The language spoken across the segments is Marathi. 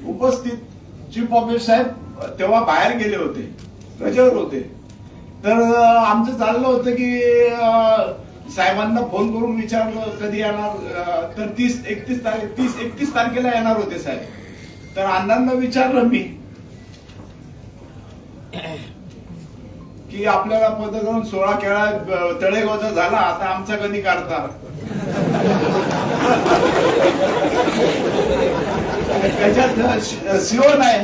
उपस्थित चीफ ऑफिसर साहेब तेव्हा बाहेर गेले होते, रजेवर होते. तर आमचं चाललं होतं की साहेबांना फोन करून विचारलं कधी येणार. तर 30-31 तारखेला येणार होते साहेब. तर अण्णांना विचारलं मी की आपल्याला पदग्रहण सोहळा केळा तळेगावचा झाला, आता आमचा कधी काढता. त्याच्यात सीओ नाही,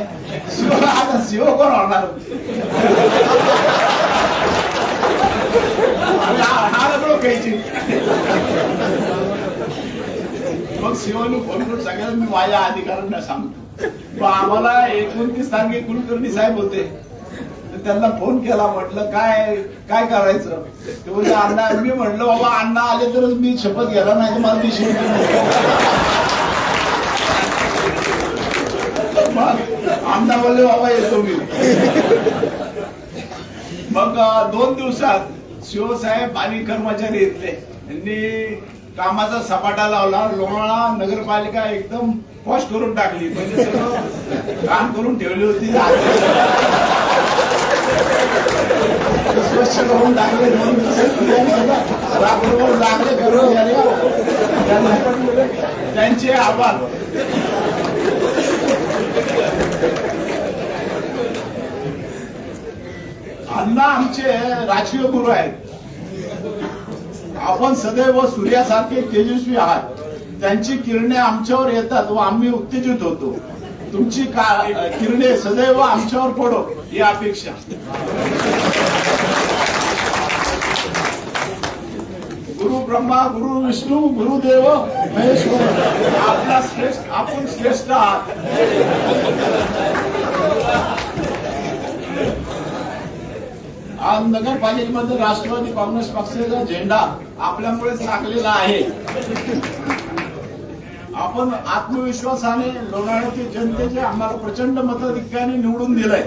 सीओ आता सीओ कोण होणार. मग सीओनी फोन करून सगळ्यांना मी माझ्या अधिकाऱ्यांना सांगतो. आम्हाला 29 तारखे कुलकर्णी साहेब होते, त्यांना फोन केला, म्हटलं काय काय करायचं. ते बोलले अण्णा. मी म्हटलं बाबा अण्णा आले तरच मी शपथ घ्यायला, नाही तर मला दिशेने. अण्णा बोलले बाबा येतो मी. मग 2 दिवसात सीओ साहेब आणि कर्मचारी येतले, यांनी कामाचा सपाटा लावला. लोणावळा नगरपालिका एकदम पॉश करून टाकली, म्हणजे सगळं काम करून ठेवली होती, स्वच्छ करून टाकले. 2 दिवसात रात्रभर लागले कर्मचारी. त्यांचे आभार. अण्णा आमचे राजकीय गुरु आहेत. आपण सदैव सूर्यासारखे तेजस्वी आहात. त्यांची किरणे आमच्यावर येतात व आम्ही उत्तेजित होतो. तुमची किरणे सदैव आमच्यावर पडो ही अपेक्षा. गुरु ब्रह्मा गुरु विष्णू गुरुदेव महेश्वर. आपला श्रेष्ठ, आपण श्रेष्ठ आहात. आज नगरपालिकेमध्ये राष्ट्रवादी काँग्रेस पक्षाचा झेंडा आपल्यामुळेच लागलेला आहे. आपण आत्मविश्वासाने लोणावळ्यातील जनतेचे आम्हाला प्रचंड मताधिक्याने निवडून दिलंय,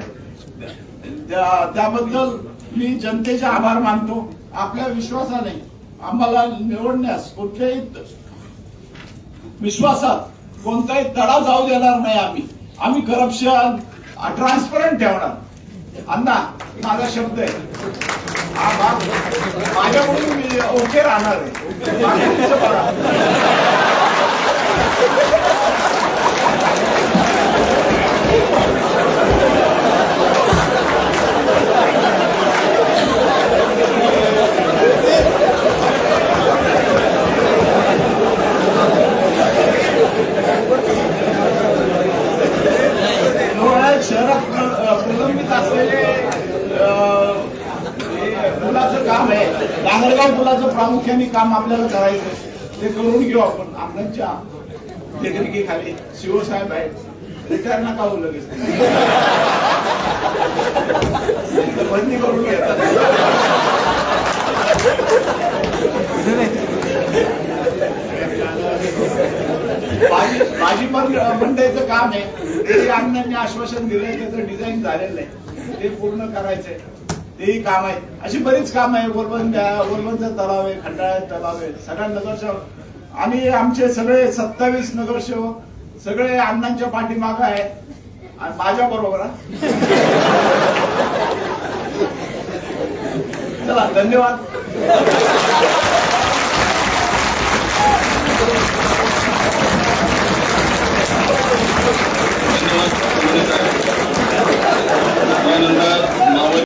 त्याबद्दल मी जनतेचे आभार मानतो. आपल्या विश्वासाने आम्हाला निवडण्यास कुठल्याही विश्वासात कोणताही तडा जाऊ देणार नाही. आम्ही करप्शन ट्रान्सपरंट ठेवणार. अण्णा माझा शब्द आहे, माझ्याकडून मी ओके राहणार आहे. शहरात प्रलंबित असलेले पुलाचं काम आहे, डांगरगाव पुलाचं प्रामुख्याने काम आपल्याला करायचं, ते करून घेऊ आपण. आपल्याच्या देखरेखीखाली सीओ साहेब आहेत, रिटायर नका होऊ लगेच, बंदी करून घेतात. भाजी मंडईचं काम आहे, ते अण्णांनी आश्वासन दिलंय, त्याचं डिझाईन झालेलं आहे, ते पूर्ण करायचंय, तेही काम आहे. अशी बरीच काम आहे. वरवंचा तलाव आहे, खंडाळा तलाव आहे. सगळ्या नगरसेवक आणि आमचे सगळे 27 नगरसेवक सगळे अण्णांच्या पाठीमागं आहे आणि माझ्या बरोबर. चला धन्यवाद.